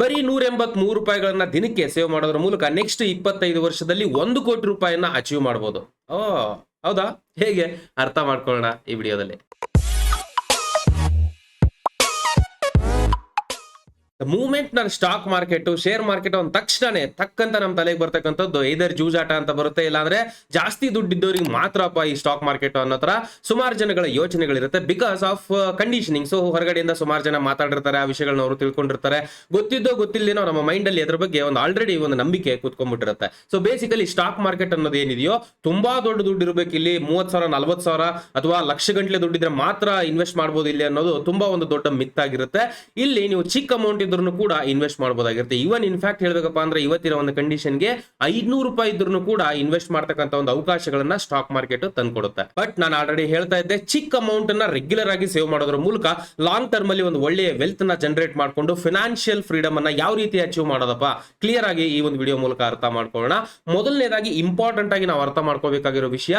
ಬರೀ 183 ರೂಪಾಯಿಗಳನ್ನ ದಿನಕ್ಕೆ ಸೇವ್ ಮಾಡೋದ್ರ ಮೂಲಕ ನೆಕ್ಸ್ಟ್ 25 ವರ್ಷದಲ್ಲಿ 1 ಕೋಟಿ ರೂಪಾಯಿಯನ್ನ ಅಚೀವ್ ಮಾಡಬಹುದು. ಓ ಹೌದಾ? ಹೇಗೆ ಅರ್ಥ ಮಾಡ್ಕೊಳ್ಳೋಣ ಈ ವಿಡಿಯೋದಲ್ಲಿ. ಮೂವ್ಮೆಂಟ್ ನ ಸ್ಟಾಕ್ ಮಾರ್ಕೆಟ್, ಶೇರ್ ಮಾರ್ಕೆಟ್ ಒಂದ್ ತಕ್ಷಣನೇ ತಕ್ಕಂತ ನಮ್ ತಲೆಗೆ ಬರ್ತಕ್ಕಂಥದ್ದು ಇದರ್ ಜೂಜಾಟ ಅಂತ ಬರುತ್ತೆ, ಇಲ್ಲಾಂದ್ರೆ ಜಾಸ್ತಿ ದುಡ್ಡಿದ್ದವ್ರಿಗೆ ಮಾತ್ರಪ್ಪ ಈ ಸ್ಟಾಕ್ ಮಾರ್ಕೆಟ್ ಅನ್ನೋ ತರ ಸುಮಾರು ಜನಗಳ ಯೋಚನೆಗಳಿರುತ್ತೆ. Because of conditioning. ಸೊ ಹೊರಗಡೆಯಿಂದ ಸುಮಾರು ಜನ ಮಾತಾಡಿರ್ತಾರೆ, ಆ ವಿಷಯಗಳನ್ನ ಅವರು ತಿಳ್ಕೊಂಡಿರ್ತಾರೆ. ಗೊತ್ತಿದ್ದೋ ಗೊತ್ತಿಲ್ಲದೇನೋ ನಮ್ಮ ಮೈಂಡ್ ಅಲ್ಲಿ ಅದ್ರ ಬಗ್ಗೆ ಒಂದು ಆಲ್ರೆಡಿ ಒಂದು ನಂಬಿಕೆ ಕೂತ್ಕೊಂಡ್ಬಿಟ್ಟಿರುತ್ತೆ. ಸೊ ಬೇಸಿಕಲಿ ಸ್ಟಾಕ್ ಮಾರ್ಕೆಟ್ ಅನ್ನೋದು ಏನಿದೆಯೋ ತುಂಬಾ ದೊಡ್ಡ ದುಡ್ಡು ಇರಬೇಕು ಇಲ್ಲಿ. 30,000 40,000 ಅಥವಾ ಲಕ್ಷ ಗಂಟ್ಲೆ ದುಡ್ಡಿದ್ರೆ ಮಾತ್ರ ಇನ್ವೆಸ್ಟ್ ಮಾಡಬಹುದು ಇಲ್ಲಿ ಅನ್ನೋದು ತುಂಬಾ ಒಂದು ದೊಡ್ಡ ಮಿತ್ ಆಗಿರುತ್ತೆ. ಇಲ್ಲಿ ನೀವು ಚಿಕ್ಕ ಅಮೌಂಟ್ ಇದ್ರೂ ಕೂಡ ಇನ್ವೆಸ್ಟ್ ಮಾಡಬಹುದಾಗಿರುತ್ತೆ. ಇವನ್ ಇನ್ಫ್ಯಾಕ್ಟ್ ಹೇಳ್ಬೇಕಪ್ಪ ಅಂದ್ರೆ ಇವತ್ತಿನ ಒಂದು ಕಂಡೀಷನ್ಗೆ 500 ರೂಪಾಯಿ ಇದ್ರೂ ಕೂಡ ಇನ್ವೆಸ್ಟ್ ಮಾಡ್ತಕ್ಕಂಥ ಒಂದು ಅವಕಾಶಗಳನ್ನ ಸ್ಟಾಕ್ ಮಾರ್ಕೆಟ್ ತಂದ್ಕೊಡುತ್ತೆ. ಬಟ್ ನಾನು ಆಲ್ರೆಡಿ ಹೇಳ್ತಾ ಇದ್ದೆ, ಚಿಕ್ಕ ಅಮೌಂಟ್ ಅನ್ನ ರೆಗ್ಯುಲರ್ ಆಗಿ ಸೇವ್ ಮಾಡೋದ್ರ ಮೂಲಕ ಲಾಂಗ್ ಟರ್ಮ್ ಅಲ್ಲಿ ಒಂದು ಒಳ್ಳೆಯ ವೆಲ್ತ್ ನ ಜನರೇಟ್ ಮಾಡ್ಕೊಂಡು ಫಿನಾನ್ಷಿಯಲ್ ಫ್ರೀಡಮ್ ಅನ್ನ ಯಾವ ರೀತಿ ಅಚೀವ್ ಮಾಡೋದಪ್ಪ ಕ್ಲಿಯರ್ ಆಗಿ ಈ ಒಂದು ವಿಡಿಯೋ ಮೂಲಕ ಅರ್ಥ ಮಾಡ್ಕೊಳ್ಳೋಣ. ಮೊದಲನೇದಾಗಿ ಇಂಪಾರ್ಟೆಂಟ್ ಆಗಿ ನಾವು ಅರ್ಥ ಮಾಡ್ಕೋಬೇಕಾಗಿರೋ ವಿಷಯ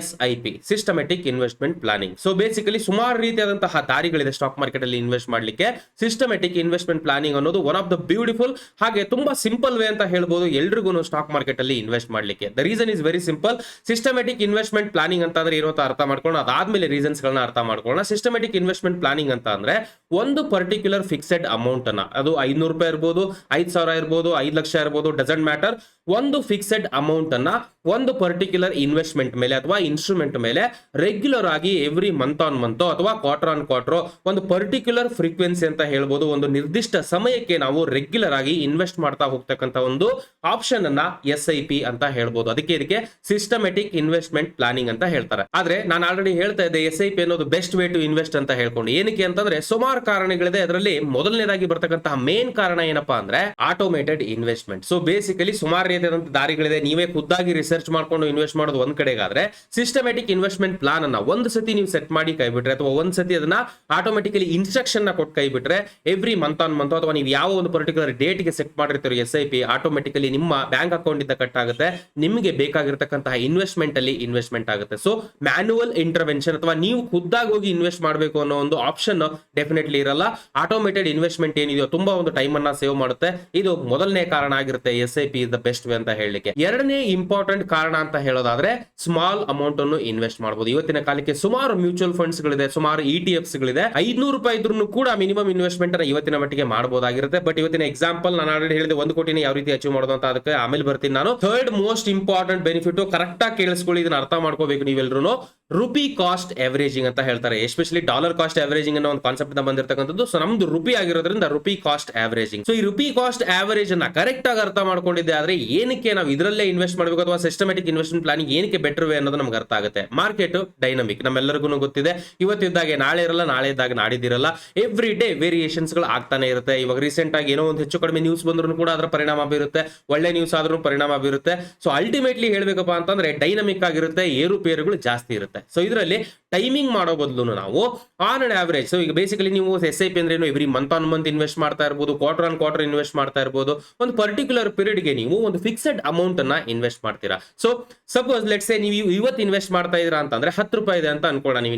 SIP, systematic investment planning. So basically ಸುಮಾರು ರೀತಿಯಾದಂತಹ ದಾರಿಗಳಿದೆ ಸ್ಟಾಕ್ ಮಾರ್ಕೆಟ್ ಅಲ್ಲಿ ಇನ್ವೆಸ್ಟ್ ಮಾಡ್ಲಿಕ್ಕೆ. ಸಿಸ್ಟಮೆಟಿಕ್ ಇನ್ವೆಸ್ಟ್ಮೆಂಟ್ ಪ್ಲಾನಿಂಗ್ ಅನ್ನೋದು ಒನ್ ಆಫ್ ದ ಬ್ಯೂಟಿಫುಲ್ ಹಾಗೆ ತುಂಬಾ ಸಿಂಪಲ್ ವೇ ಅಂತ ಹೇಳ್ಬೋದು ಎಲ್ರಿಗೂ ಸ್ಟಾಕ್ ಮಾರ್ಕೆಟ್ ಅಲ್ಲಿ ಇನ್ವೆಸ್ಟ್ ಮಾಡ್ಲಿಕ್ಕೆ. The reason is very simple. Systematic investment planning ಅಂತ ಅಂದ್ರೆ ಏನು ಅಂತ ಅರ್ಥ ಮಾಡ್ಕೊಳ್ಳೋಣ, ಅದಾದ್ಮೇಲೆ ರೀಸನ್ಸ್ ಗಳನ್ನ ಅರ್ಥ ಮಾಡ್ಕೊಳ್ಳೋಣ. ಸಿಸ್ಟಮೆಟಿಕ್ ಇನ್ವೆಸ್ಟ್ಮೆಂಟ್ ಪ್ಲಾನಿಂಗ್ ಅಂತ ಅಂದ್ರೆ ಒಂದು ಪರ್ಟಿಕ್ಯುಲರ್ ಫಿಕ್ಸೆಡ್ ಅಮೌಂಟ್ ಅನ್ನ, ಅದು 500 ರೂಪಾಯಿ ಇರ್ಬೋದು, 5,000 ಇರ್ಬೋದು, 5 ಲಕ್ಷ ಇರ್ಬೋದು, ಡಸಂಟ್ ಮ್ಯಾಟರ್, ಒಂದು ಫಿಕ್ಸೆಡ್ ಅಮೌಂಟ್ ಅನ್ನ ಒಂದು ಪರ್ಟಿಕ್ಯುಲರ್ ಇನ್ವೆಸ್ಟ್ಮೆಂಟ್ ಮೇಲೆ ಅಥವಾ ಇನ್ಸ್ಟ್ರೂಮೆಂಟ್ ಮೇಲೆ ರೆಗ್ಯುಲರ್ ಆಗಿ ಎವ್ರಿ ಮಂತ್ ಆನ್ ಮಂತ್ ಅಥವಾ ಕ್ವಾರ್ಟರ್ ಆನ್ ಕ್ವಾರ್ಟರ್ ಒಂದು ಪರ್ಟಿಕ್ಯುಲರ್ ಫ್ರೀಕ್ವೆನ್ಸಿ ಅಂತ ಹೇಳ್ಬೋದು, ಒಂದು ನಿರ್ದಿಷ್ಟ ಸಮಯಕ್ಕೆ ನಾವು ರೆಗ್ಯುಲರ್ ಆಗಿ ಇನ್ವೆಸ್ಟ್ ಮಾಡ್ತಾ ಹೋಗ್ತಕ್ಕಂಥ ಒಂದು ಆಪ್ಷನ್ ಅನ್ನ SIP ಅಂತ ಹೇಳ್ಬೋದು. ಇದಕ್ಕೆ ಸಿಸ್ಟಮೆಟಿಕ್ ಇನ್ವೆಸ್ಟ್ಮೆಂಟ್ ಪ್ಲಾನಿಂಗ್ ಅಂತ ಹೇಳ್ತಾರೆ. ಆದ್ರೆ ನಾನು ಆಲ್ರೆಡಿ ಹೇಳ್ತಾ ಇದ್ದೆ SIP ಅನ್ನೋದು ಬೆಸ್ಟ್ ವೇ ಟು ಇನ್ವೆಸ್ಟ್ ಅಂತ ಹೇಳ್ಕೊಂಡು. ಏನಕ್ಕೆ ಅಂತಂದ್ರೆ ಸುಮಾರು ಕಾರಣಗಳಿದೆ. ಅದರಲ್ಲಿ ಮೊದಲನೇದಾಗಿ ಬರ್ತಕ್ಕಂತಹ ಮೇನ್ ಕಾರಣ ಏನಪ್ಪಾ ಅಂದ್ರೆ ಆಟೋಮೇಟೆಡ್ ಇನ್ವೆಸ್ಟ್ಮೆಂಟ್. ಸೊ ಬೇಸಿಕಲಿ ಸುಮಾರು ರೀತಿಯಾದಂತಹ ದಾರಿಗಳಿದೆ. ನೀವೇ ಖುದ್ದಾಗಿ ರಿಸರ್ಚ್ ಮಾಡ್ಕೊಂಡು ಇನ್ವೆಸ್ಟ್ ಮಾಡೋದು ಒಂದ್ ಕಡೆಗಾದ್ರೆ, ಸಿಸ್ಟಮೆಟಿಕ್ ಇನ್ವೆಸ್ಟ್ಮೆಂಟ್ ಪ್ಲಾನ್ ಅನ್ನ ಒಂದ್ ಸತಿ ನೀವು ಸೆಟ್ ಮಾಡಿ ಕೈ ಬಿಟ್ರೆ ಅಥವಾ ಒಂದ್ ಸತಿ ಅದನ್ನ ಆಟೋಮೆಟಿಕಲಿ ಇನ್ಸ್ಟ್ರಕ್ಷನ್ ನ ಕೊಟ್ಟು ಕೈ ಬಿಟ್ರೆ ಎವ್ರಿ ಮಂತ್ ಆನ್ ಮಂತ್ ಅಥವಾ ನೀವು ಯಾವ ಒಂದು ಪರ್ಟಿಕ್ಯುಲರ್ ಡೇಟ್ ಗೆ ಸೆಟ್ ಮಾಡಿರ್ತೀರೋ SIP ಆಟೋಮೆಟಿಕಲಿ ನಿಮ್ಮ ಬ್ಯಾಂಕ್ ಅಕೌಂಟ್ ಇಂದ ಕಟ್ ಆಗುತ್ತೆ, ನಿಮಗೆ ಬೇಕಾಗಿರತಕ್ಕಂತಹ ಇನ್ವೆಸ್ಟ್ಮೆಂಟ್ ಅಲ್ಲಿ ಇನ್ವೆಸ್ಟ್ಮೆಂಟ್ ಆಗುತ್ತೆ. ಸೊ ಮ್ಯಾನ್ಯುವಲ್ ಇಂಟರ್ವೆನ್ಷನ್ ಅಥವಾ ನೀವು ಖುದ್ದಾಗಿ ಹೋಗಿ ಇನ್ವೆಸ್ಟ್ ಮಾಡಬೇಕು ಅನ್ನೋ ಒಂದು ಆಪ್ಷನ್ ಡೆಫಿನೆಟ್ಲಿ ಇರಲ್ಲ. ಆಟೋಮೇಟೆಡ್ ಇನ್ವೆಸ್ಟ್ಮೆಂಟ್ ಏನಿದೆಯೋ ತುಂಬಾ ಒಂದು ಟೈಮ್ ಅನ್ನ ಸೇವ್ ಮಾಡುತ್ತೆ. ಇದು ಮೊದಲನೇ ಕಾರಣ ಆಗಿರುತ್ತೆ SIP is the best way ಅಂತ ಹೇಳಲಿಕ್ಕೆ. ಎರಡನೇ ಇಂಪಾರ್ಟೆಂಟ್ ಕಾರಣ ಅಂತ ಹೇಳೋದಾದ್ರೆ ಸ್ಮಾಲ್ ಅಮೌಂಟ್ ಅನ್ನು ಇನ್ವೆಸ್ಟ್ ಮಾಡಬಹುದು. ಇವತ್ತಿನ ಕಾಲಕ್ಕೆ ಸುಮಾರು ಮ್ಯೂಚುವಲ್ ಫಂಡ್ಸ್ ಗಳಿದೆ, ಸುಮಾರು ETFs ಗಳಿದೆ. 500 ರೂಪಾಯಿ ಇದ್ರೂ ಕೂಡ ಮಿನಿಮಮ್ ಇನ್ವೆಸ್ಟ್ಮೆಂಟ್ ಅನ್ನ ಇವತ್ತಿನ ಮಟ್ಟಿಗೆ ಮಾಡಬಹುದಾಗಿರುತ್ತೆ. ಬಟ್ ಇವತ್ತಿನ ಎಕ್ಸಾಂಪಲ್ ನಾನು ಆಲ್ರೆಡಿ ಹೇಳಿದೆ 1 ಕೋಟಿನ ಯಾವ ರೀತಿ ಅಚೀವ್ ಮಾಡೋದು ಅಂತ, ಅದಕ್ಕೆ ಆಮೇಲೆ ಬರ್ತೀನಿ ನಾನು. Third most important benefit correct ಆಗಿ ಕೇಳಿಸ್ಕೊಳ್ಳಿ, ಇದನ್ನ ಅರ್ಥ ಮಾಡ್ಕೋಬೇಕು ನೀವೆಲ್ಲರೂ. ರುಪಿ ಕಾಸ್ಟ್ ಅವರೇಜಿಂಗ್ ಅಂತ ಹೇಳ್ತಾರೆ. ಎಸ್ಪೆಷಲಿ ಡಾಲರ್ ಕಾಸ್ಟ್ ಅವರೇಜಿಂಗ್ ಅನ್ನೋ ಒಂದು ಕಾನ್ಸೆಪ್ಟ್ ಬಂದಿರತಕ್ಕಂಥದ್ದು. ಸೊ ನಮ್ದು ರುಪಿ ಆಗಿರೋದ್ರಿಂದ ರುಪಿ ಕಾಸ್ಟ್ ಅವರೇಜಿಂಗ್. ಸೊ ಈ ರುಪಿ ಕಾಸ್ಟ್ ಅವರೇಜ್ ಅನ್ನ ಕರೆಕ್ಟ್ ಆಗಿ ಅರ್ಥ ಮಾಡ್ಕೊಂಡಿದ್ದೆ ಆದ್ರೆ ಏನಕ್ಕೆ ನಾವು ಇದರಲ್ಲೇ ಇನ್ವೆಸ್ಟ್ ಮಾಡಬೇಕು ಅಥವಾ ಸಿಸ್ಟಮೆಟಿಕ್ ಇನ್ವೆಸ್ಟ್ಮೆಂಟ್ ಪ್ಲಾನಿಂಗ್ ಏನಕ್ಕೆ ಬೆಟರ್ ವೇ ಅನ್ನೋದು ನಮ್ಗೆ ಅರ್ಥ ಆಗುತ್ತೆ. ಮಾರ್ಕೆಟ್ ಡೈನಮಿಕ್ ನಮ್ಮೆಲ್ಲರಿಗೂ ಗೊತ್ತಿದೆ. ಇವತ್ತಿದ್ದಾಗೆ ನಾಳೆ ಇರಲ್ಲ, ನಾಳೆ ಇದ್ದಾಗ ನಾಡಿದಿರಲ್ಲ. ಎವ್ರಿ ಡೇ ವೇರಿಯೇಷನ್ಸ್ ಗಳು ಆಗ್ತಾನೆ ಇರುತ್ತೆ. ಇವಾಗ ರೀಸೆಂಟ್ ಆಗಿ ಏನೋ ಒಂದು ಹೆಚ್ಚು ಕಡಿಮೆ ನ್ಯೂಸ್ ಬಂದ್ರು ಕೂಡ ಅದರ ಪರಿಣಾಮ ಬೀರುತ್ತೆ, ಒಳ್ಳೆ ನ್ಯೂಸ್ ಆದ್ರೂ ಪರಿಣಾಮ ಬೀರುತ್ತೆ. ಸೊ ಅಲ್ಟಿಮೇಟ್ಲಿ ಹೇಳ್ಬೇಕಪ್ಪ ಅಂತಂದ್ರೆ ಡೈನಮಿಕ್ ಆಗಿರುತ್ತೆ, ಏರುಪೇರುಗಳು ಜಾಸ್ತಿ ಇರುತ್ತೆ. ಸೊ ಇದರಲ್ಲಿ ಟೈಮಿಂಗ್ ಮಾಡೋ ಬದಲು ನಾವು ಆನ್ ಅಂಡ್ ಆವರೇಜ್, ಸೊ ಈಗ ಬೇಸಿಕಲಿ ನೀವು SIP ಅಂದ್ರೆ every month on month invest ಮಾಡ್ತಾ ಇರಬಹುದು, ಕ್ವಾರ್ಟರ್ ಆನ್ ಕ್ವಾರ್ಟರ್ ಇನ್ವೆಸ್ಟ್ ಮಾಡ್ತಾ ಇರಬಹುದು. ಒಂದು ಪರ್ಟಿಕ್ಯುಲರ್ ಪೀರಿಯಡ್ ಗೆ ನೀವು ಒಂದು ಫಿಕ್ಸೆಡ್ ಅಮೌಂಟ್ ಅನ್ನ ಇನ್ವೆಸ್ಟ್ ಮಾಡ್ತೀರಾ. ಸೊ ಸಪೋಸ್ ಲೆಟ್ಸ್ ಸೇ ನೀವು ಇವತ್ತು ಇನ್ವೆಸ್ಟ್ ಮಾಡ್ತಾ ಇದ್ದೀರಾ ಅಂತಂದ್ರೆ 10 ರೂಪಾಯಿ ಇದೆ ಅಂತ ಅನ್ಕೊಳ್ಳೋಣ. ನೀವು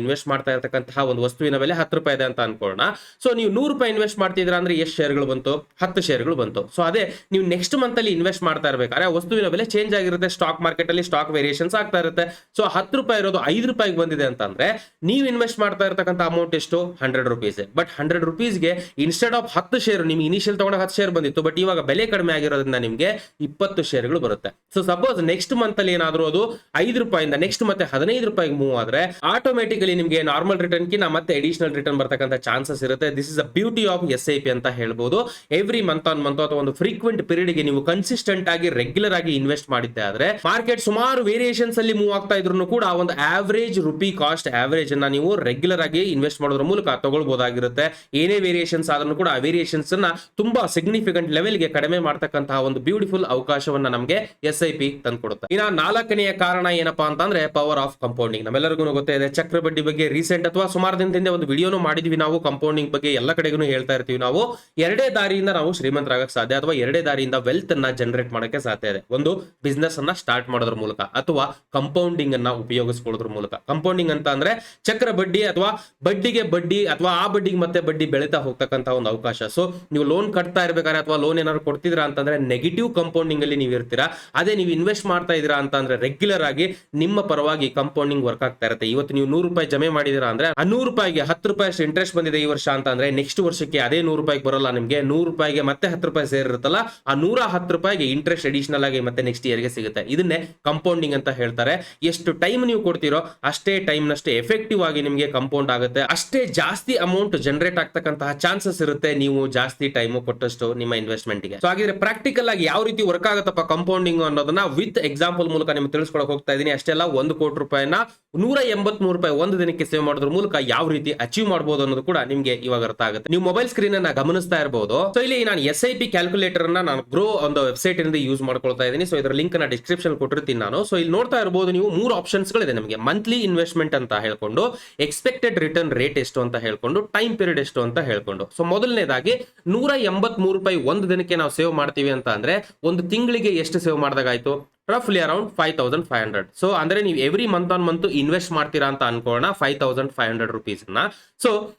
ಇನ್ವೆಸ್ಟ್ ಮಾಡ್ತಾ ಇರತಕ್ಕಂತಹ ಒಂದು ವಸ್ತುವಿನ ಬೆಲೆ 10 ರೂಪಾಯಿ ಇದೆ ಅಂತ ಅನ್ಕೊಳ್ಳೋಣ. ಸೊ ನೀವು 100 ರೂಪಾಯಿ ಇನ್ವೆಸ್ಟ್ ಮಾಡ್ತಿದ್ದೀರಾ ಅಂದ್ರೆ ಎಷ್ಟು ಶೇರ್ಗಳು ಬಂತು? 10 ಶೇರ್ಗಳು ಬಂತು. ಸೊ ಅದೇ ನೀವು ನೆಕ್ಸ್ಟ್ ಮಂತ್ ಅಲ್ಲಿ ಇನ್ವೆಸ್ಟ್ ಮಾಡ್ತಾ ಇರಬೇಕಾದ್ರೆ ಆ ವಸ್ತುವಿನ ಬೆಲೆ ಚೇಂಜ್ ಆಗಿರುತ್ತೆ, ಸ್ಟಾಕ್ ಮಾರ್ಕೆಟ್ ಅಲ್ಲಿ ಸ್ಟಾಕ್ ವೇರಿಯೇಷನ್ಸ್ ಆಗ್ತಾ ಇರುತ್ತೆ. ಸೊ 10 ರೂಪಾಯಿ ಇರೋದು 5 ರೂಪಾಯಿಗೆ ಬಂದಿದೆ ಅಂತಂದ್ರೆ ನೀವು ಇನ್ವೆಸ್ಟ್ ಮಾಡ್ತಾ ಇರತಕ್ಕಂಥ ಅಮೌಂಟ್ ಎಷ್ಟು? 100 ರೂಪೀಸ್. ಬಟ್ 100 ರೂಪೀಸ್ಗೆ ಇನ್ಸ್ಟೆಡ್ ಆಫ್ 10 ಶೇರ್, ನಿಮ್ಗೆ ಇನಿಷಿಯಲ್ ತಗೊಂಡಾಗ 10 ಶೇರ್ ಬಂದಿತ್ತು, ಬಟ್ ಇವಾಗ ಬೆಲೆ ಕಡಿಮೆ ಆಗಿರೋದ್ರಿಂದ ನಿಮಗೆ 20 ಶೇರ್ಗಳು ಬರುತ್ತೆ. ಸೊ ಸಪೋಸ್ ನೆಕ್ಸ್ಟ್ ಮಂತ್ ಅಲ್ಲಿ ಏನಾದರೂ ಅದು 5 ರೂಪಾಯಿಂದ ನೆಕ್ಸ್ಟ್ ಮತ್ತೆ 15 ರೂಪಾಯಿಗೆ ಮೂವ್ ಆದ್ರೆ ಆಟೋಮೆಟಿಕಲಿ ನಿಮಗೆ ನಾರ್ಮಲ್ ರಿಟರ್ನ್ ಕಿಂತ ಮತ್ತೆ ಅಡಿಷನಲ್ ರಿಟರ್ನ್ ಬರ್ತಕ್ಕಂಥ ಚಾನ್ಸಸ್ ಇರುತ್ತೆ. This is the beauty of SIP ಅಂತ ಹೇಳ್ಬೋದು. ಎವ್ರಿ ಮಂತ್ ಆನ್ ಮಂತ್ ಅಥವಾ ಒಂದು ಫ್ರೀಕ್ವೆಂಟ್ ಪೀರಿಯಡ್ ಗೆ ನೀವು ಕನ್ಸಿಸ್ಟೆಂಟ್ ಆಗಿ ರೆಗ್ಯುಲರ್ ಆಗಿ ಇನ್ವೆಸ್ಟ್ ಮಾಡಿದ್ದೆ ಆದ್ರೆ ಮಾರ್ಕೆಟ್ ಸುಮಾರು ವೇರಿಯೇಷನ್ಸ್ ಅಲ್ಲಿ ಮೂವ್ ಆಗ್ತಾ ಇದ್ರು ಕೂಡ ಒಂದು ಆವರೇಜ್ ರುಪಿ ಕಾಸ್ಟ್ ಆವರೇಜ್ ಅನ್ನ ನೀವು ರೆಗ್ಯುಲರ್ ಆಗಿ ಇನ್ವೆಸ್ಟ್ ಮಾಡೋದ್ರ ಮೂಲಕ ತಗೊಳ್ಬಹುದಾಗಿರುತ್ತೆ. ಏನೇ ವೇರಿಯೇಷನ್ಸ್ ಆದ್ರೂ ಕೂಡ ಆ ವೇರಿಯೇಷನ್ಸ್ ಅನ್ನ ತುಂಬಾ ಸಿಗ್ನಿಫಿಕೆಂಟ್ ಲೆವೆಲ್ ಗೆ ಕಡಿಮೆ ಮಾಡತಕ್ಕಂತಹ ಒಂದು ಬ್ಯೂಟಿಫುಲ್ ಅವಕಾಶವನ್ನ ನಮಗೆ SIP ತಂದ್ಕೊಡುತ್ತೆ. ಇನ್ನ 4ನೇಯ ಕಾರಣ ಏನಪ್ಪಾ ಅಂತಂದ್ರೆ ಪವರ್ ಆಫ್ ಕಂಪೌಂಡಿಂಗ್. ನಮ್ಮೆಲ್ಲರಿಗೂ ಗೊತ್ತಿದೆ ಚಕ್ರಬಡ್ಡಿ ಬಗ್ಗೆ ರೀಸೆಂಟ್ ಅಥವಾ ಸುಮಾರು ದಿನದಿಂದ ಒಂದು ವಿಡಿಯೋನು ಮಾಡಿದ್ವಿ ನಾವು. ಕಂಪೌಂಡಿಂಗ್ ಬಗ್ಗೆ ಎಲ್ಲ ಕಡೆಗೂ ಹೇಳ್ತಾ ಇರ್ತೀವಿ ನಾವು. ಎರಡೇ ದಾರಿಯಿಂದ ನಾವು ಶ್ರೀಮಂತರಾಗಕ್ಕೆ ಸಾಧ್ಯ, ಅಥವಾ ಎರಡೇ ದಾರಿಯಿಂದ ವೆಲ್ತ್ ಅನ್ನ ಜನರೇಟ್ ಮಾಡಕ್ಕೆ ಸಾಧ್ಯ ಇದೆ. ಒಂದು ಬಿಸ್ನೆಸ್ ಅನ್ನ ಸ್ಟಾರ್ಟ್ ಮಾಡೋದ್ರ ಮೂಲಕ, ಅಥವಾ ಕಂಪೌಂಡಿಂಗ್ ಅನ್ನ ಉಪಯೋಗಿಸ್ಕೊಳ್ಳೋದ್ರ ಮೂಲಕ. ಕಂಪೌಂಡಿಂಗ್ ಅಂತ ಅಂದ್ರೆ ಚಕ್ರ ಬಡ್ಡಿ, ಅಥವಾ ಬಡ್ಡಿಗೆ ಬಡ್ಡಿ, ಅಥವಾ ಆ ಬಡ್ಡಿಗೆ ಮತ್ತೆ ಬಡ್ಡಿ ಬೆಳೀತಾ ಹೋಗ್ತಕ್ಕಂತ ಒಂದು ಅವಕಾಶ. ಸೊ ನೀವು ಲೋನ್ ಕಟ್ತಾ ಇರ್ಬೇಕಾದ್ರೆ ಅಥವಾ ಲೋನ್ ಏನಾದ್ರು ಕೊಡ್ತಿದ್ರಾ ಅಂತಂದ್ರೆ ನೆಗೆಟಿವ್ ಕಂಪೌಂಡಿಂಗ್ ಅಲ್ಲಿ ನೀವು ಇರ್ತೀರಾ. ಅದೇ ನೀವು ಇನ್ವೆಸ್ಟ್ ಮಾಡ್ತಾ ಇದೀರಾ ಅಂತ ಅಂದ್ರೆ ರೆಗ್ಯುಲರ್ ಆಗಿ ನಿಮ್ಮ ಪರವಾಗಿ ಕಂಪೌಂಡಿಂಗ್ ವರ್ಕ್ ಆಗ್ತಾ ಇರುತ್ತೆ. ಇವತ್ತು ನೀವು 100 ರೂಪಾಯಿ ಜಮೆ ಮಾಡಿದೀರಾ ಅಂದ್ರೆ ಆ 100 ರೂಪಾಯಿಗೆ 10 ರೂಪಾಯಿ ಅಷ್ಟು ಇಂಟ್ರೆಸ್ಟ್ ಬಂದಿದೆ ಈ ವರ್ಷ ಅಂತ ಅಂದ್ರೆ ನೆಕ್ಸ್ಟ್ ವರ್ಷಕ್ಕೆ ಅದೇ 100 ರೂಪಾಯಿಗೆ ಬರಲ್ಲ ನಿಮ್ಗೆ. 100 ರೂಪಾಯಿಗೆ ಮತ್ತೆ 10 ರೂಪಾಯಿ ಸೇರಿರುತ್ತಲ್ಲ, ಆ 110 ರೂಪಾಯಿಗೆ ಇಂಟ್ರೆಸ್ಟ್ ಅಡಿಷನಲ್ ಆಗಿ ಮತ್ತೆ ನೆಕ್ಸ್ಟ್ ಇಯರ್ಗೆ ಸಿಗುತ್ತೆ. ಇದನ್ನೇ ಕಂಪೌಂಡಿಂಗ್ ಅಂತ ಹೇಳ್ತಾರೆ. ಎಷ್ಟು ಟೈಮ್ ನೀವು ಕೊಡ್ತೀರೋ ಅಷ್ಟೇ ಟೈಮ್ ನಷ್ಟೇ ಎಫೆಕ್ಟಿವ್ ಆಗಿ ನಿಮಗೆ ಕಂಪೌಂಡ್ ಆಗುತ್ತೆ, ಅಷ್ಟೇ ಜಾಸ್ತಿ ಅಮೌಂಟ್ ಜನರೇಟ್ ಆಗ್ತಕ್ಕಂತಹ ಚಾನ್ಸಸ್ ಇರುತ್ತೆ ನೀವು ಜಾಸ್ತಿ ಟೈಮ್ ಕೊಟ್ಟಷ್ಟು ನಿಮ್ಮ ಇನ್ವೆಸ್ಟ್ಮೆಂಟ್ ಗೆ. ಸೊ ಹಾಗಿದ್ರೆ ಪ್ರಾಕ್ಟಿಕಲ್ ಆಗಿ ಯಾವ ರೀತಿ ವರ್ಕ್ ಆಗುತ್ತಪ್ಪ ಕಂಪೌಂಡಿಂಗ್ ಅನ್ನೋದನ್ನ ವಿತ್ ಎಕ್ಸಾಂಪಲ್ ಮೂಲಕ ನಿಮ್ಗೆ ತಿಳಿಸ್ಕೊಳಕ್ ಹೋಗ್ತಾ ಇದೀನಿ. ಅಷ್ಟೆಲ್ಲ 1 ಕೋಟಿ ರೂಪಾಯಿನ 183 ರೂಪಾಯಿ ಒಂದು ದಿನಕ್ಕೆ ಸೇವ್ ಮಾಡೋದ್ರ ಮೂಲಕ ಯಾವ ರೀತಿ ಅಚೀವ್ ಮಾಡಬಹುದು ಅನ್ನೋದು ಕೂಡ ನಿಮ್ಗೆ ಇವಾಗ ಅರ್ಥ ಆಗುತ್ತೆ. ನೀವು ಮೊಬೈಲ್ ಸ್ಕ್ರೀನ್ ಅನ್ನ ಗಮನಿಸ್ತಾ ಇರಬಹುದು. ಸೊ ಇಲ್ಲಿ ನಾನು SIP ಕ್ಯಾಲ್ಕುಲೇಟರ್ ಅನ್ನ ನಾನು ಗ್ರೋ ಒಂದು ವೆಬ್ಸೈಟ್ ಇಂದ ಯೂಸ್ ಮಾಡ್ಕೊಳ್ತಾ ಇದ್ದೀನಿ. ಸೊ ಇದರ ಲಿಂಕ್ ನ ಡಿಸ್ಕ್ರಿಪ್ಷನ್ ಕೊಟ್ಟಿರ್ತೀನಿ ನಾನು. ಸೊ ಇಲ್ಲಿ ನೋಡ್ತಾ ಇರಬಹುದು ನೀವು 3 ಆಪ್ಷನ್ಸ್ ಗಳಿದೆ ನಿಮಗೆ. ಮಂತ್ಲಿ ಇನ್ವೆಸ್ಟ್ಮೆಂಟ್ ಅಂತ ಹೇಳ್ಕೊಂಡು, ಎಕ್ಸ್ಪೆಕ್ಟೆಡ್ ರಿಟರ್ನ್ ರೇಟ್ ಎಷ್ಟು ಅಂತ ಹೇಳ್ಕೊಂಡು, ಟೈಮ್ ಪೀರಿಯಡ್ ಎಷ್ಟು ಅಂತ ಹೇಳ್ಕೊಂಡು. ಸೊ ಮೊದಲನೇದಾಗಿ 183 ರೂಪಾಯಿ ಒಂದು ದಿನಕ್ಕೆ ನಾವು ಸೇವ್ ಮಾಡ್ತೀವಿ ಅಂತ ಅಂದ್ರೆ ಒಂದು ತಿಂಗಳಿಗೆ ಎಷ್ಟು ಸೇವ್ ಮಾಡಿದಾಗಾಯ್ತು? ರಫ್ಲಿ ಅರೌಂಡ್ 5500. ಸೊ ಅಂದ್ರೆ ನೀವು every month on month invest ಮಾಡ್ತೀರಾ ಅಂತ ಅನ್ಕೊಳ್ಳೋಣ 5500 ರುಪೀಸ್ ನ. ಸೊ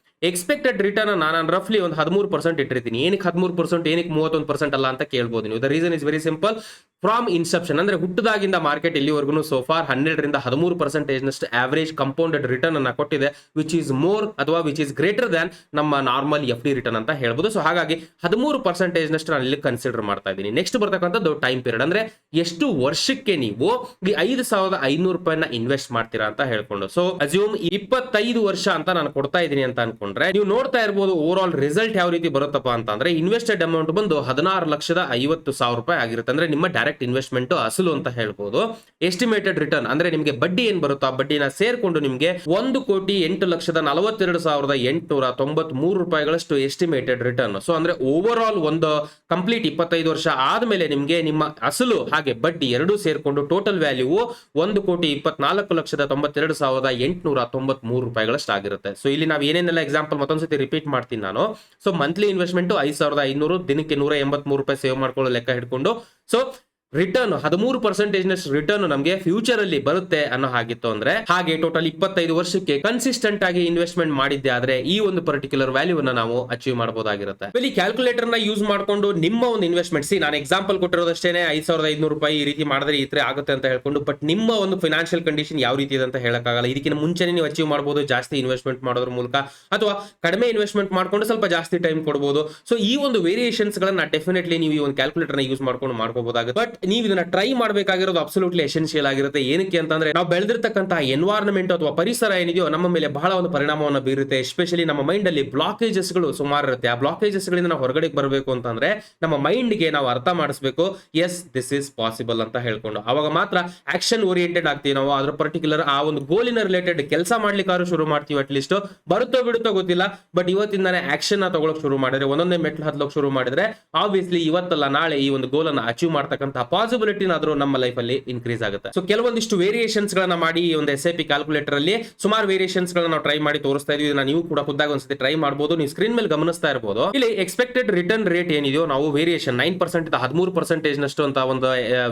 ಎಕ್ಸ್ಪೆಕ್ಟೆಡ್ ರಿಟರ್ನ್ ನಾನು ರಫ್ಲಿ ಒಂದು 13% ಇಟ್ಟಿರ್ತೀನಿ. ಏನಕ್ಕೆ 13%, ಏನಕ್ಕೆ 31% ಅಲ್ಲ ಅಂತ ಕೇಳ್ಬೋದು ನೀವು. The reason is very simple. From inception ಅಂದ್ರೆ ಹುಟ್ಟದಾಗಿಂದ ಮಾರ್ಕೆಟ್ ಇಲ್ಲಿವರೆಗೂ ಸೋ ಫಾರ್ 12 ರಿಂದ 13% ನಷ್ಟು ಆವರೇಜ್ ಕಂಪೌಂಡೆಡ್ ರಿಟರ್ನ್ ಅನ್ನ ಕೊಟ್ಟಿದೆ, ವಿಚ್ ಈಸ್ ಮೋರ್ ಅಥವಾ ವಿಚ್ ಈಸ್ ಗ್ರೇಟರ್ ದ್ಯಾನ್ ನಮ್ಮ ನಾರ್ಮಲ್ FD ರಿಟರ್ನ್ ಅಂತ ಹೇಳ್ಬೋದು. ಸೊ ಹಾಗಾಗಿ 13% ನಷ್ಟು ನಾನು ಇಲ್ಲಿ ಕನ್ಸಿಡರ್ ಮಾಡ್ತಾ ಇದ್ದೀನಿ. ನೆಕ್ಸ್ಟ್ ಬರ್ತಕ್ಕಂಥದ್ದು ಟೈಮ್ ಪೀರಿಯಡ್, ಅಂದ್ರೆ ಎಷ್ಟು ವರ್ಷಕ್ಕೆ ನೀವು ಈ 5500 ರೂಪಾಯಿನ ಇನ್ವೆಸ್ಟ್ ಮಾಡ್ತೀರಾ ಅಂತ ಹೇಳ್ಕೊಂಡು. ಸೊ ಅಸ್ಯೂಮ್ 25 ವರ್ಷ ಅಂತ ನಾನು ಕೊಡ್ತಾ ಇದ್ದೀನಿ ಅಂತ ಅನ್ಕೊಂಡ್ರೆ ನೀವು ನೋಡ್ತಾ ಇರಬಹುದು ಓವರ್ ಆಲ್ ರಿಸಲ್ಟ್ ಯಾವ ರೀತಿ ಬರುತ್ತಪ್ಪ ಅಂತಂದ್ರೆ ಇನ್ವೆಸ್ಟೆಡ್ ಅಮೌಂಟ್ ಬಂದು 16,50,000 ರೂಪಾಯಿ ಆಗಿರುತ್ತೆ. ಅಂದ್ರೆ ನಿಮ್ಮ ಡೈರೆಕ್ಟ್ ಇನ್ವೆಸ್ಟ್ಮೆಂಟ್ ಅಸಲು ಅಂತ ಹೇಳ್ಬೋದು. ಎಸ್ಟಿಮೇಟೆಡ್ ರಿಟರ್ನ್ ಅಂದ್ರೆ ನಿಮಗೆ ಬಡ್ಡಿ ಏನ್ ಬರುತ್ತೋ ಆ ಬಡ್ಡಿನ ಸೇರ್ಕೊಂಡು ನಿಮಗೆ 1,08,42,893 ರೂಪಾಯಿಗಳಷ್ಟು ಎಸ್ಟಿಮೇಟೆಡ್ ರಿಟರ್ನ್. ಸೊ ಅಂದ್ರೆ ಓವರ್ ಆಲ್ ಒಂದು ಕಂಪ್ಲೀಟ್ 25 ವರ್ಷ ಆದ್ಮೇಲೆ ನಿಮಗೆ ನಿಮ್ಮ ಅಸಲು ಹಾಗೆ ಬಡ್ಡಿ ಎರಡೂ ಸೇರ್ಕೊಂಡು ಟೋಟಲ್ ವ್ಯಾಲ್ಯೂ 1,24,92,893 ರೂಪಾಯಿಗಳಷ್ಟು ಆಗಿರುತ್ತೆ. ಸೊ ಇಲ್ಲಿ ನಾವು ಏನೇನೆಲ್ಲ ಎಕ್ಸಾಂಪಲ್ ಮತ್ತೊಂದ್ಸತಿ ರಿಪೀಟ್ ಮಾಡ್ತೀನಿ ನಾನು. ಸೊ ಮಂತ್ಲಿ ಇನ್ವೆಸ್ಟ್ಮೆಂಟ್ 5,500, ದಿನಕ್ಕೆ 183 ರೂಪಾಯಿ ಸೇವ್ ಮಾಡ್ಕೊಳ್ಳೋ ಲೆಕ್ಕ ಹಿಡ್ಕೊಂಡು. ಸೊ ರಿಟರ್ನ್ 13% ರಿಟರ್ನ್ ನಮಗೆ ಫ್ಯೂಚರ್ ಅಲ್ಲಿ ಬರುತ್ತೆ ಅನ್ನೋ ಹಾಗಿತ್ತು ಅಂದ್ರೆ, ಹಾಗೆ ಟೋಟಲ್ 25 ವರ್ಷಕ್ಕೆ ಕನ್ಸಿಸ್ಟೆಂಟ್ ಆಗಿ ಇನ್ವೆಸ್ಟ್ಮೆಂಟ್ ಮಾಡಿದ್ದೆ ಆದ್ರೆ ಈ ಒಂದು ಪರ್ಟಿಕ್ಯುಲರ್ ವ್ಯಾಲ್ಯೂ ನಾವು ಅಚೀವ್ ಮಾಡಬಹುದಾಗಿರುತ್ತೆ. ಇಲ್ಲಿ ಕ್ಯಾಲ್ಕುಲೇಟರ್ ನ ಯೂಸ್ ಮಾಡ್ಕೊಂಡು ನಿಮ್ಮ ಒಂದು ಇನ್ವೆಸ್ಟ್ಮೆಂಟ್ ನಾನು ಎಕ್ಸಾಂಪಲ್ ಕೊಟ್ಟಿರೋದಷ್ಟೇನೆ 5,500 ರೂಪಾಯಿ ಈ ರೀತಿ ಮಾಡಿದ್ರೆ ಈ ತರ ಆಗುತ್ತೆ ಅಂತ ಹೇಳ್ಕೊಂಡು, ಬಟ್ ನಿಮ್ಮ ಒಂದು ಫೈನಾನ್ಷಿಯಲ್ ಕಂಡೀಷನ್ ಯಾವ ರೀತಿ ಇದೆ ಅಂತ ಹೇಳಕ್ಕಾಗಲ್ಲ. ಇದಕ್ಕಿಂತ ಮುಂಚೆನೇ ನೀವು ಅಚೀವ್ ಮಾಡಬಹುದು ಜಾಸ್ತಿ ಇನ್ವೆಸ್ಟ್ಮೆಂಟ್ ಮಾಡೋದ್ರ ಮೂಲಕ, ಅಥವಾ ಕಡಿಮೆ ಇನ್ವೆಸ್ಟ್ಮೆಂಟ್ ಮಾಡ್ಕೊಂಡು ಸ್ವಲ್ಪ ಜಾಸ್ತಿ ಟೈಮ್ ಕೊಡಬಹುದು. ಸೊ ಈ ಒಂದು ವೇರಿಯೇಷನ್ಸ್ ಗಳನ್ನ ಡೆಫಿನೆಟ್ಲಿ ನೀವು ಈ ಒಂದು ಕ್ಯಾಲ್ಕುಲೇಟರ್ ನ ಯೂಸ್ ಮಾಡ್ಕೊಂಡು ಮಾಡ್ಕೋಬಹುದಾಗುತ್ತೆ. ಬಟ್ ನೀವು ಇದನ್ನ ಟ್ರೈ ಮಾಡಬೇಕಾಗಿರೋದು ಅಬ್ಸಲ್ಯೂಟ್ಲಿ ಎಸೆನ್ಷಿಯಲ್ ಆಗಿರುತ್ತೆ. ಏನಕ್ಕೆ ಅಂತಂದ್ರೆ ನಾವು ಬೆಳೆದಿರ್ತಕ್ಕಂತಹ ಎನ್ವೈರನ್ಮೆಂಟ್ ಅಥವಾ ಪರಿಸರ ಏನಿದೆಯೋ ನಮ್ಮ ಮೇಲೆ ಬಹಳ ಒಂದು ಪರಿಣಾಮವನ್ನು ಬೀರುತ್ತೆ. ಎಸ್ಪೆಷಲಿ ನಮ್ಮ ಮೈಂಡ್ ಅಲ್ಲಿ ಬ್ಲಾಕೇಜಸ್ ಗಳು ಸುಮಾರು ಇರುತ್ತೆ. ಆ ಬ್ಲಾಕೇಜಸ್ ಗಳಿಂದ ನಾವು ಹೊರಗಡೆ ಬರಬೇಕು ಅಂತಂದ್ರೆ ನಮ್ಮ ಮೈಂಡ್ ಗೆ ನಾವು ಅರ್ಥ ಮಾಡಿಸಬೇಕು, ಎಸ್ ದಿಸ್ ಇಸ್ ಪಾಸಿಬಲ್ ಅಂತ ಹೇಳ್ಕೊಂಡು. ಅವಾಗ ಮಾತ್ರ ಆಕ್ಷನ್ ಓರಿಯೆಂಟೆಡ್ ಆಗ್ತೀವಿ ನಾವು. ಅದ್ರ ಪರ್ಟಿಕ್ಯುಲರ್ ಆ ಒಂದು ಗೋಲಿನ ರಿಲೇಟೆಡ್ ಕೆಲಸ ಮಾಡ್ಲಿಕ್ಕಾದ್ರೂ ಶುರು ಮಾಡ್ತೀವಿ. ಅಟ್ ಲೀಸ್ಟ್ ಬರುತ್ತೋ ಬಿಡುತ್ತೋ ಗೊತ್ತಿಲ್ಲ, ಬಟ್ ಇವತ್ತಿಂದಾನೆ ಆಕ್ಷನ್ ತಗೊಳಕ್ ಶುರು ಮಾಡಿದ್ರೆ, ಒಂದೊಂದೇ ಮೆಟ್ಲು ಹತ್ಲೋಕ್ ಶುರು ಮಾಡಿದ್ರೆ ಆಬ್ವಿಯಸ್ಲಿ ಇವತ್ತಲ್ಲ ನಾಳೆ ಈ ಒಂದು ಗೋಲ್ ಅನ್ನು ಅಚೀವ್ ಮಾಡ್ತಕ್ಕಂತಹ ಪಾಸಿಬಿಲಿಟಿ ಆದ್ರೂ ನಮ್ಮ ಲೈಫ್ ಅಲ್ಲಿ ಇನ್ಕ್ರೀಸ್ ಆಗುತ್ತೆ. ಸೊ ಕೆಲವೊಂದಿಷ್ಟು ವೇರಿಯೇಷನ್ಸ್ ಗಳನ್ನ ಮಾಡಿ ಈ ಒಂದು SIP ಕ್ಯಾಲ್ಕುಲೇಟರ್ ಅಲ್ಲಿ ಸುಮಾರು ವೇರಿಯೇಷನ್ಸ್ ಗಳನ್ನ ನಾವು ಟ್ರೈ ಮಾಡಿ ತೋರಿಸ್ತಾ ಇದೀವಿ. ಇದನ್ನ ನೀವು ಕೂಡ ಖುದ್ದಾಗಿ ಒಂದ್ಸತಿ ಟ್ರೈ ಮಾಡಬಹುದು. ನೀವು ಸ್ಕ್ರೀನ್ ಮೇಲೆ ಗಮನಿಸ್ತಾ ಇರಬಹುದು. ಇಲ್ಲಿ ಎಕ್ಸ್ಪೆಕ್ಟೆಡ್ ರಿಟರ್ನ್ ರೇಟ್ ಏನಿದೆಯೋ ನಾವು ವೇರಿಯೇಷನ್ 9% ಇಂದ 13% ನಷ್ಟು ಅಂತ ಒಂದು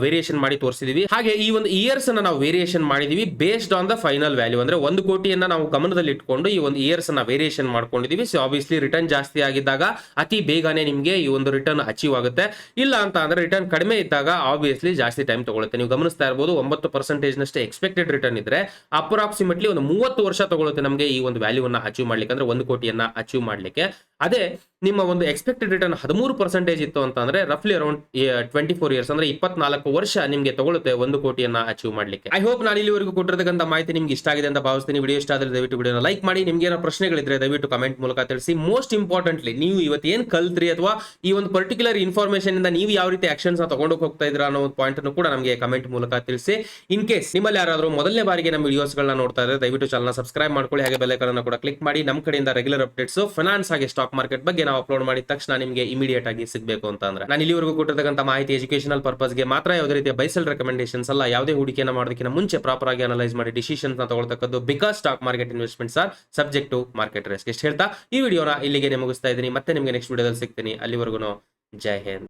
ವೇರಿಯೇಷನ್ ಮಾಡಿ ತೋರಿಸಿದೀವಿ. ಹಾಗೆ ಈ ಒಂದು ಇಯರ್ಸ್ ಅನ್ನ ನಾವು ವೇರಿಯೇಷನ್ ಮಾಡಿದೀವಿ based on the final value. ಅಂದ್ರೆ 1 ಕೋಟಿಯನ್ನ ನಾವು ಗಮನದಲ್ಲಿ ಇಟ್ಕೊಂಡು ಈ ಒಂದು ಇಯರ್ಸ್ ಅನ್ನ ವೇರಿಯೇಷನ್ ಮಾಡ್ಕೊಂಡಿದೀವಿ. ಸೊ ಆಬ್ವಿಯಸ್ಲಿ ರಿಟರ್ನ್ ಜಾಸ್ತಿ ಆಗಿದ್ದಾಗ ಅತಿ ಬೇಗನೆ ನಿಮಗೆ ಈ ಒಂದು ರಿಟರ್ನ್ ಅಚೀವ್ ಆಗುತ್ತೆ. ಇಲ್ಲ ಅಂತ ಅಂದ್ರೆ ರಿಟರ್ನ್ ಕಡಿಮೆ ಇದ್ದಾಗ ಆಬ್ವಿಯಸ್ಲಿ ಜಾಸ್ತಿ ಟೈಮ್ ತಗೊಳುತ್ತೆ. ನೀವು ಗಮನಿಸ್ತಾ ಇರಬಹುದು 9% ನಷ್ಟೇ ಎಕ್ಸ್ಪೆಕ್ಟೆಡ್ ರಿಟರ್ನ್ ಇದ್ರೆ ಅಪ್ರಾಕ್ಸಿಮೇಟ್ಲಿ ಒಂದು 30 ವರ್ಷ ತಗೊಳುತ್ತೆ ನಮಗೆ ಈ ಒಂದು ವ್ಯಾಲ್ಯೂವನ್ನ ಅಚೀವ್ ಮಾಡ್ಲಿಕ್ಕೆ, ಅಂದ್ರೆ 1 ಕೋಟಿಯನ್ನ ಅಚೀವ್ ಮಾಡ್ಲಿಕ್ಕೆ. ಅದೇ ನಿಮ್ಮ ಒಂದು ಎಕ್ಸ್ಪೆಕ್ಟೆಡ್ ರಿಟರ್ನ್ 13% ಇತ್ತು ಅಂತಂದ್ರೆ ರಫ್ಲಿ ಅರೌಂಡ್ 24 ಇಯರ್ಸ್ ಅಂದ್ರೆ 24 ವರ್ಷ ನಿಮಗೆ ತಗೊಳುತ್ತೆ 1 ಕೋಟಿಯನ್ನ ಅಚೀವ್ ಮಾಡ್ಲಿಕ್ಕೆ. ಐ ಹೋಪ್ ನಾನು ಇಲ್ಲಿವರೆಗೂ ಕೊಟ್ಟಿರತಕ್ಕಂತ ಮಾಹಿತಿ ನಿಮ್ಗೆ ಇಷ್ಟ ಆಗಿದೆ ಅಂತ ಭಾವಿಸ್ತೀನಿ. ವಿಡಿಯೋ ಇಷ್ಟ ಆದ್ರೆ ದಯವಿಟ್ಟು ವಿಡಿಯೋನ ಲೈಕ್ ಮಾಡಿ. ನಿಮ್ಗೆ ಏನೋ ಪ್ರಶ್ನೆಗಳಿದ್ರೆ ದಯವಿಟ್ಟು ಕಮೆಂಟ್ ಮೂಲಕ ತಿಳಿಸಿ. ಮೋಸ್ಟ್ ಇಂಪಾರ್ಟೆಂಟ್ಲಿ ನೀವು ಇವತ್ತು ಏನ್ ಕಲ್ತ್ರಿ ಅಥವಾ ಈ ಒಂದು ಪರ್ಟಿಕ್ಯುಲರ್ ಇನ್ಫಾರ್ಮೇಶನ್ ಇಂದ ನೀವು ಯಾವ ರೀತಿ ಆಕ್ಷನ್ಸ್ ತಗೊಂಡು ಹೋಗ್ತಾ ಇದ್ರ ಅನ್ನೋ ಒಂದು ಪಾಯಿಂಟ್ ಅನ್ನು ಕೂಡ ನಮಗೆ ಕಮೆಂಟ್ ಮೂಲಕ ತಿಳಿಸಿ. ಇನ್ ಕೇಸ್ ನಿಮ್ಮಲ್ಲಿ ಯಾರಾದ್ರೂ ಮೊದಲನೇ ಬಾರಿಗೆ ನಮ್ಮ ವಿಡಿಯೋಸ್ ಗಳನ್ನ ನೋಡ್ತಾ ಇದ್ರೆ ದಯವಿಟ್ಟು ಚಾನಲ್ ಸಬ್ಸ್ಕ್ರೈಬ್ ಮಾಡ್ಕೊಳ್ಳಿ. ಹಾಗೆ ಬೆಲ್ ಐಕಾನ್ ಅನ್ನು ಕೂಡ ಕ್ಲಿಕ್ ಮಾಡಿ. ನಮ್ಮ ಕಡೆಯಿಂದ ರೆಗ್ಯುಲರ್ ಅಪ್ಡೇಟ್ಸ್ ಫೈನಾನ್ಸ್ ಹಾಗೆ ಸ್ಟಾಕ್ ಸ್ಟಾಕ್ ಮಾರ್ಕೆಟ್ ಬಗ್ಗೆ ನಾವು ಅಪ್ಲೋಡ್ ಮಾಡಿದ ತಕ್ಷಣ ನಿಮಗೆ ಇಮಿಡಿಯೇಟ್ ಆಗಿ ಸಿಗಬೇಕು ಅಂತ ಅಂದ್ರೆ ನಾನು ಇಲ್ಲಿವರೆಗೂ ಕೊಟ್ಟಿರ್ತಕ್ಕಂಥ ಮಾಹಿತಿ ಎಜುಕೇಶನಲ್ ಪರ್ಪಸ್ ಗೆ ಮಾತ್ರ, ಯಾವುದೇ ರೀತಿಯ ಬೈಸಲ್ ರೆಕಮೆಂಡೇಶನ್ಸ್ ಅಲ್ಲ. ಯಾವುದೇ ಹೂಡಿಕೆಯನ್ನು ಮಾಡೋದಕ್ಕಿಂತ ಮುಂಚೆ ಪ್ರಾಪರ್ ಆಗಿ ಅನಲೈಸ್ ಮಾಡಿ ಡಿಸಿಷನ್ಸ್ ತಗೊಳ್ತಕ್ಕದ್ದು, because stock market investments are subject to market risk. ಎಷ್ಟು ಹೇಳ್ತಾ ಈ ವಿಡಿಯೋನ ಇಲ್ಲಿಗೆ ಮುಗಿಸ್ತಾ ಇದ್ದೀನಿ. ಮತ್ತೆ ನಿಮಗೆ ನೆಕ್ಸ್ಟ್ ವಿಡಿಯೋದಲ್ಲಿ ಸಿಗ್ತೀನಿ. ಅಲ್ಲಿವರೆಗೂ ಜೈ Hind.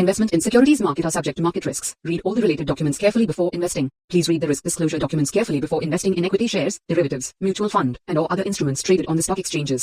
Investment in securities market are subject to market risks. Read all the related documents carefully before investing. Please read the risk disclosure documents carefully before investing in equity shares, derivatives, mutual fund, and or other instruments traded on the stock exchanges.